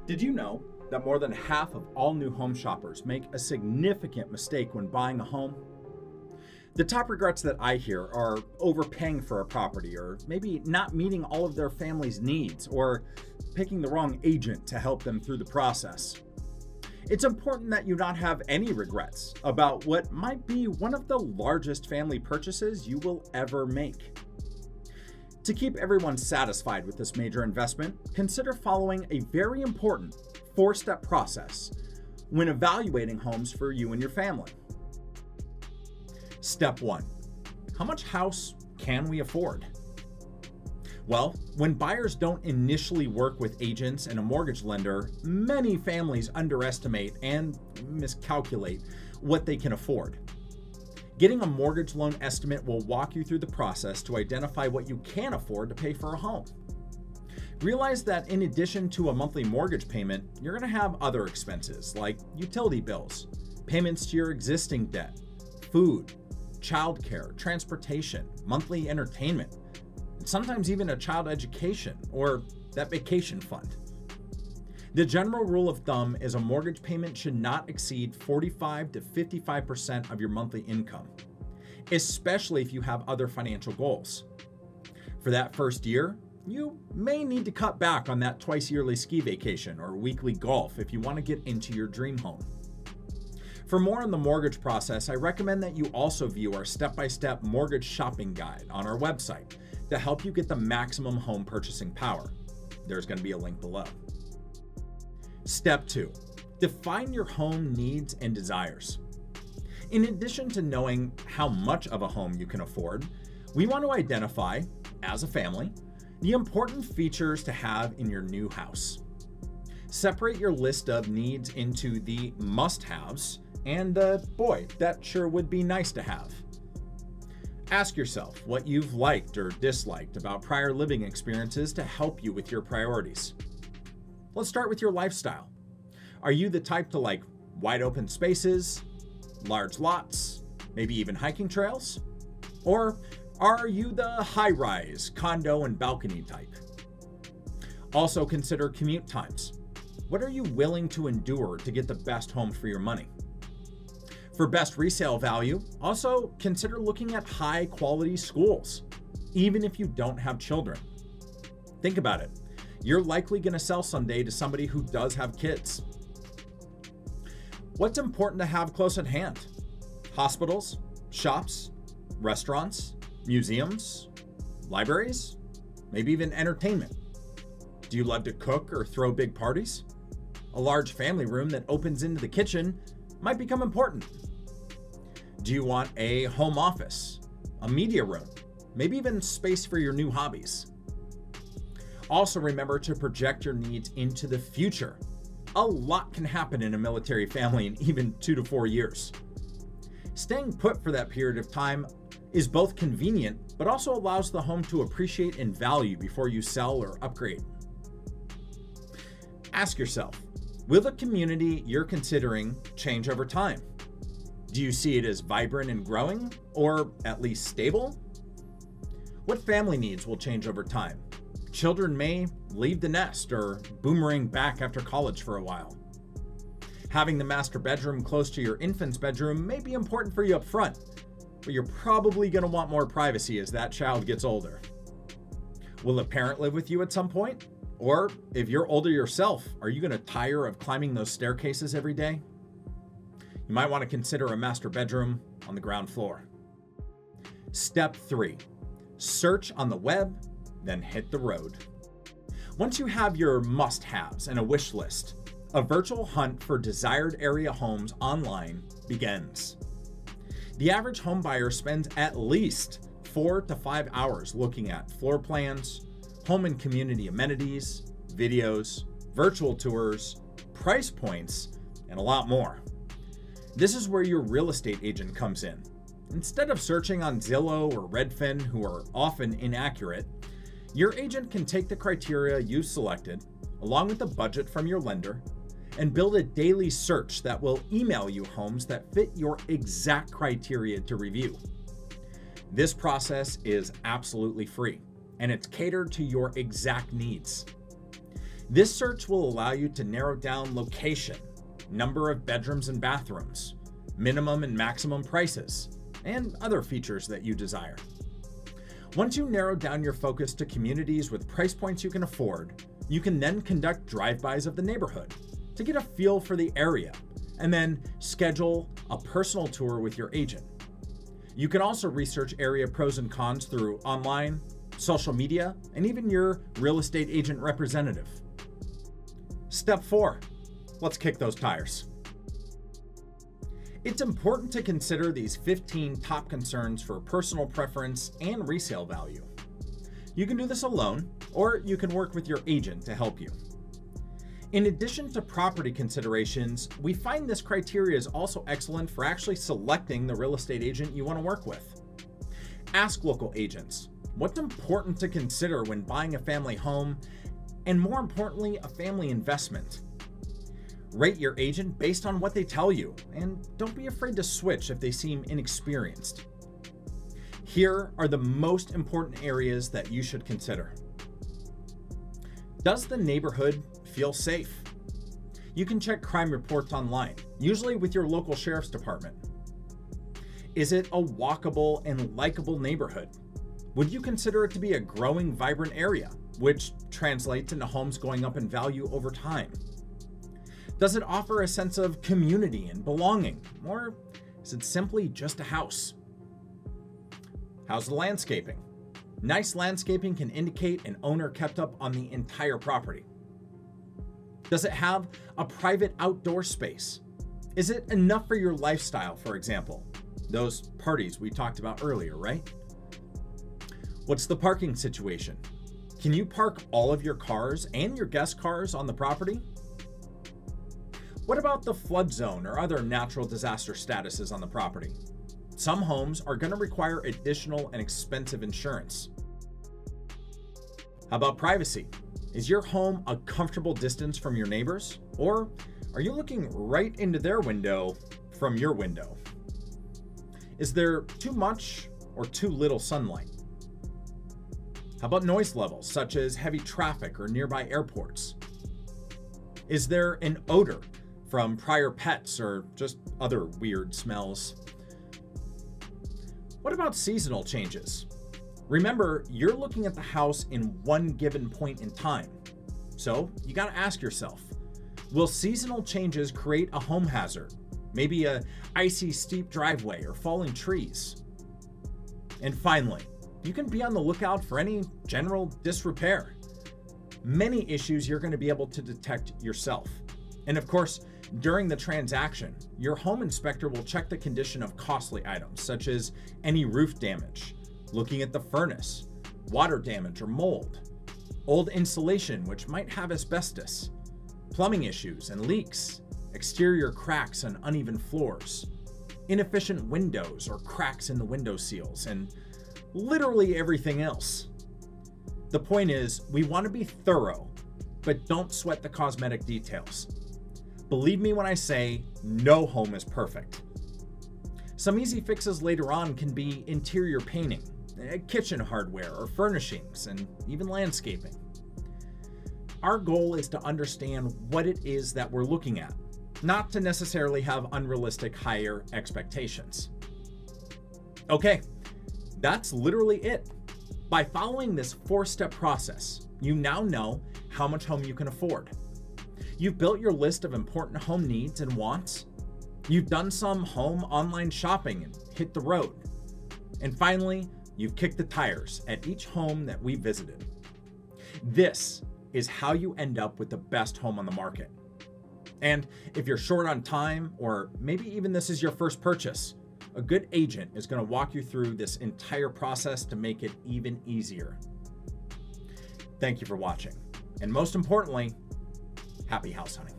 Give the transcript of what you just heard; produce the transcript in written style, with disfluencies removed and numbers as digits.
Did you know that more than half of all new home shoppers make a significant mistake when buying a home? The top regrets that I hear are overpaying for a property, or maybe not meeting all of their family's needs, or picking the wrong agent to help them through the process. It's important that you not have any regrets about what might be one of the largest family purchases you will ever make. To keep everyone satisfied with this major investment, consider following a very important 4-step process when evaluating homes for you and your family. Step 1. How much house can we afford? Well, when buyers don't initially work with agents and a mortgage lender, many families underestimate and miscalculate what they can afford. Getting a mortgage loan estimate will walk you through the process to identify what you can afford to pay for a home. Realize that in addition to a monthly mortgage payment, you're going to have other expenses like utility bills, payments to your existing debt, food, childcare, transportation, monthly entertainment, and sometimes even a child education or that vacation fund. The general rule of thumb is a mortgage payment should not exceed 45 to 55% of your monthly income, especially if you have other financial goals. For that first year, you may need to cut back on that twice-yearly ski vacation or weekly golf if you want to get into your dream home. For more on the mortgage process, I recommend that you also view our step-by-step mortgage shopping guide on our website to help you get the maximum home purchasing power. There's going to be a link below. Step 2. Define your home needs and desires. In addition to knowing how much of a home you can afford, we want to identify, as a family, the important features to have in your new house. Separate your list of needs into the must-haves and the, boy, that sure would be nice to have. Ask yourself what you've liked or disliked about prior living experiences to help you with your priorities. Let's start with your lifestyle. Are you the type to like wide open spaces, large lots, maybe even hiking trails? Or are you the high-rise, condo and balcony type? Also consider commute times. What are you willing to endure to get the best home for your money? For best resale value, also consider looking at high-quality schools, even if you don't have children. Think about it. You're likely going to sell someday to somebody who does have kids. What's important to have close at hand? Hospitals, shops, restaurants, museums, libraries, maybe even entertainment. Do you love to cook or throw big parties? A large family room that opens into the kitchen might become important. Do you want a home office, a media room, maybe even space for your new hobbies? Also remember to project your needs into the future. A lot can happen in a military family in even 2 to 4 years. Staying put for that period of time is both convenient, but also allows the home to appreciate in value before you sell or upgrade. Ask yourself, will the community you're considering change over time? Do you see it as vibrant and growing, or at least stable? What family needs will change over time? Children may leave the nest or boomerang back after college for a while. Having the master bedroom close to your infant's bedroom may be important for you up front, but you're probably going to want more privacy as that child gets older. Will a parent live with you at some point? Or if you're older yourself, are you going to tire of climbing those staircases every day? You might want to consider a master bedroom on the ground floor. Step 3. Search on the web, then hit the road. Once you have your must-haves and a wish list, a virtual hunt for desired area homes online begins. The average home buyer spends at least 4 to 5 hours looking at floor plans, home and community amenities, videos, virtual tours, price points, and a lot more. This is where your real estate agent comes in. Instead of searching on Zillow or Redfin, who are often inaccurate, your agent can take the criteria you selected, along with the budget from your lender, and build a daily search that will email you homes that fit your exact criteria to review. This process is absolutely free, and it's catered to your exact needs. This search will allow you to narrow down location, number of bedrooms and bathrooms, minimum and maximum prices, and other features that you desire. Once you narrow down your focus to communities with price points you can afford, you can then conduct drive-bys of the neighborhood to get a feel for the area, and then schedule a personal tour with your agent. You can also research area pros and cons through online, social media, and even your real estate agent representative. Step 4, let's kick those tires. It's important to consider these 15 top concerns for personal preference and resale value. You can do this alone, or you can work with your agent to help you. In addition to property considerations, we find this criteria is also excellent for actually selecting the real estate agent you want to work with. Ask local agents what's important to consider when buying a family home, and more importantly, a family investment. Rate your agent based on what they tell you, and don't be afraid to switch if they seem inexperienced. Here are the most important areas that you should consider. Does the neighborhood feel safe? You can check crime reports online, usually with your local sheriff's department. Is it a walkable and likable neighborhood? Would you consider it to be a growing, vibrant area, which translates into homes going up in value over time? Does it offer a sense of community and belonging, or is it simply just a house? How's the landscaping? Nice landscaping can indicate an owner kept up on the entire property. Does it have a private outdoor space? Is it enough for your lifestyle, for example? Those parties we talked about earlier, right? What's the parking situation? Can you park all of your cars and your guest cars on the property? What about the flood zone or other natural disaster statuses on the property? Some homes are going to require additional and expensive insurance. How about privacy? Is your home a comfortable distance from your neighbors? Or are you looking right into their window from your window? Is there too much or too little sunlight? How about noise levels, such as heavy traffic or nearby airports? Is there an odor from prior pets or just other weird smells? What about seasonal changes? Remember, you're looking at the house in one given point in time. So you gotta ask yourself, will seasonal changes create a home hazard? Maybe a icy steep driveway or falling trees? And finally, you can be on the lookout for any general disrepair. Many issues you're going to be able to detect yourself. And of course, during the transaction, your home inspector will check the condition of costly items, such as any roof damage, looking at the furnace, water damage or mold, old insulation which might have asbestos, plumbing issues and leaks, exterior cracks and uneven floors, inefficient windows or cracks in the window seals, and literally everything else. The point is, we want to be thorough, but don't sweat the cosmetic details. Believe me when I say no home is perfect. Some easy fixes later on can be interior painting, kitchen hardware or furnishings, and even landscaping. Our goal is to understand what it is that we're looking at, not to necessarily have unrealistic higher expectations. Okay, that's literally it. By following this 4-step process, you now know how much home you can afford. You've built your list of important home needs and wants. You've done some home online shopping and hit the road. And finally, you've kicked the tires at each home that we visited. This is how you end up with the best home on the market. And if you're short on time, or maybe even this is your first purchase, a good agent is going to walk you through this entire process to make it even easier. Thank you for watching. And most importantly, happy house hunting.